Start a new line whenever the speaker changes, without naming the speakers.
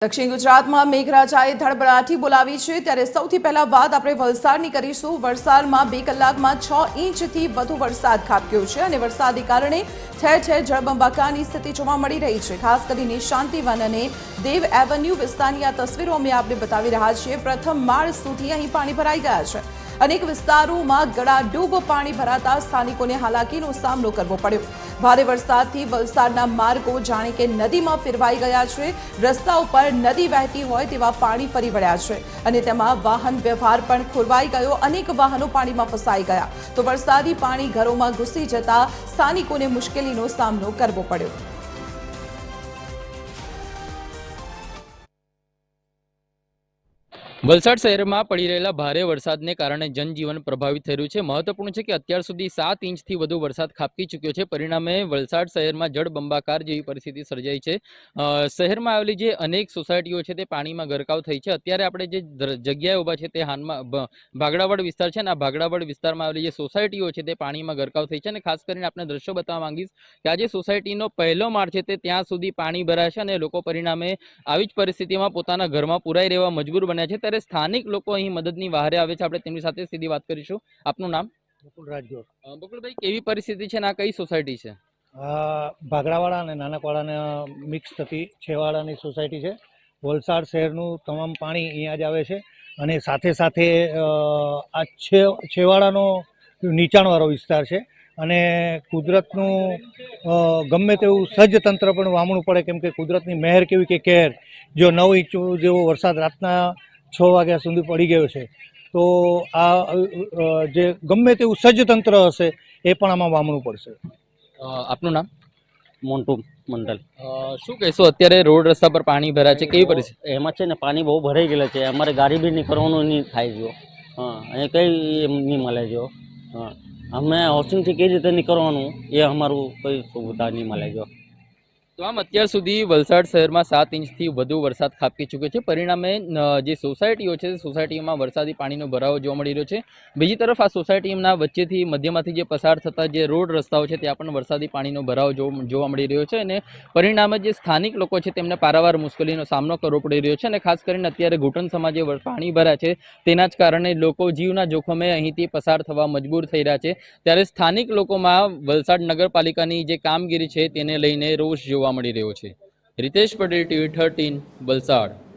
દક્ષિણ ગુજરાતમાં મેઘરાજાએ ધડબડાટી બોલાવી છે ત્યારે સૌથી પહેલા વાત આપણે વલસાડની કરીશું। વલસાડમાં 2 કલાકમાં 6 ઇંચથી વધુ વરસાદ ખાબક્યો છે અને વરસાદને કારણે ઠેર ઠેર જળબંબાકારની સ્થિતિ જોવા મળી રહી છે। ખાસ કરીને શાંતિવન અને દેવ એવન્યુ વિસ્તારની આ તસવીરો અમે આપને બતાવી રહ્યા છીએ। પ્રથમ માળ સુધી અહીં પાણી ભરાઈ ગયા છે। અનેક વિસ્તારોમાં ગળાડૂબ પાણી ભરાતા સ્થાનિકોને હાલાકીનો સામનો કરવો પડ્યો। ભારે વરસાદથી વલસાડના માર્ગો જાણે કે નદીમાં ફેરવાઈ ગયા છે। રસ્તા ઉપર નદી વહેતી હોય તેવા પાણી ફરી વળ્યા છે અને તેમાં વાહન વ્યવહાર પણ ખોરવાઈ ગયો। અનેક વાહનો પાણીમાં ફસાઈ ગયા તો વરસાદી પાણી ઘરોમાં ઘૂસી જતા સ્થાનિકોને મુશ્કેલીનો સામનો કરવો પડ્યો।
વલસાડ શહેરમાં પડી રહેલા ભારે વરસાદને કારણે જનજીવન પ્રભાવિત થઈ રહ્યું છે। મહત્વપૂર્ણ છે કે અત્યાર સુધી 7 ઇંચથી વધુ વરસાદ ખાબકી ચૂક્યો છે। પરિણામે વલસાડ શહેરમાં જળબંબાકાર જેવી પરિસ્થિતિ સર્જાઈ છે। શહેરમાં આવેલી જે અનેક સોસાયટીઓ છે તે પાણીમાં ગરકાવ થઈ છે। અત્યારે આપણે જે જગ્યાએ ઊભા છે તે હાલમાં ભાગડાવડ વિસ્તાર છે અને આ ભાગડાવડ વિસ્તારમાં આવેલી જે સોસાયટીઓ છે તે પાણીમાં ગરકાવ થઈ છે અને ખાસ કરીને આપણે દ્રશ્યો બતાવવા માંગીશ કે આ જે સોસાયટીનો પહેલો માળ છે તે ત્યાં સુધી પાણી ભરાય છે અને લોકો પરિણામે આવી જ પરિસ્થિતિમાં પોતાના ઘરમાં પુરાઈ રહેવા મજબૂર બન્યા છે। ત્યારે સ્થાનિક લોકો અહીં મદદની વહારે આવે છે। આપણે તેમની સાથે સીધી વાત કરીશું। આપનું નામ?
બકુલ રાજગોર।
બકુલભાઈ, કેવી પરિસ્થિતિ છે અને આ કઈ સોસાયટી છે?
ભાગડાવાળા અને નાનકવાડાને મિક્સ થતી છેવાડાની સોસાયટી છે। વલસાડ શહેરનું તમામ પાણી અહીંયા જ આવે છે અને સાથે સાથે આ છેવાડાનો નીચાણવાળો વિસ્તાર છે અને કુદરતનું ગમે તેવું સજ્જ તંત્ર પણ વામણું પડે, કેમ કે કુદરતની મહેર કેવી કે કહેર, જો 9 ઇંચ જેવો વરસાદ રાતના 6 વાગ્યા સુધી પડી ગયો છે તો આ જે ગમે તેવું સજ્જ તંત્ર હશે એ પણ આમાં વામણું પડશે।
આપનું નામ?
મોન્ટુ મંડલ।
શું કહેશો, અત્યારે રોડ રસ્તા પર પાણી ભરાય છે, કેવી પરિસ્થિતિ?
એમાં છે ને પાણી બહુ ભરાઈ ગયેલા છે। અમારે ગાડી બી નીકળવાનું નહીં થાય જો। અહીં કંઈ એમ નહીં મળે જો। અમે હાઉસિંગથી કઈ રીતે નીકળવાનું એ અમારું કોઈ સુવિધા નહીં મળે જો।
તો આમ અત્યાર સુધી વલસાડ શહેરમાં 7 ઇંચથી વધુ વરસાદ ખાબકી ચૂક્યો છે। પરિણામે જે સોસાયટીઓ છે સોસાયટીઓમાં વરસાદી પાણીનો ભરાવો જોવા મળી રહ્યો છે। બીજી તરફ આ સોસાયટીના વચ્ચેથી મધ્યમાંથી જે પસાર થતા જે રોડ રસ્તાઓ છે ત્યાં પણ વરસાદી પાણીનો ભરાવો જોવા મળી રહ્યો છે અને પરિણામે જે સ્થાનિક લોકો છે તેમને પારાવાર મુશ્કેલીનો સામનો કરવો પડી રહ્યો છે અને ખાસ કરીને અત્યારે ઘૂંટણસમાં જે પાણી ભરાય છે તેના જ કારણે લોકો જીવના જોખમે અહીંથી પસાર થવા મજબૂર થઈ રહ્યા છે। ત્યારે સ્થાનિક લોકોમાં વલસાડ નગરપાલિકાની જે કામગીરી છે તેને લઈને રોષ જોવા મળી રહ્યો છે। રિતેશ પટેલ, TV 13, વલસાડ।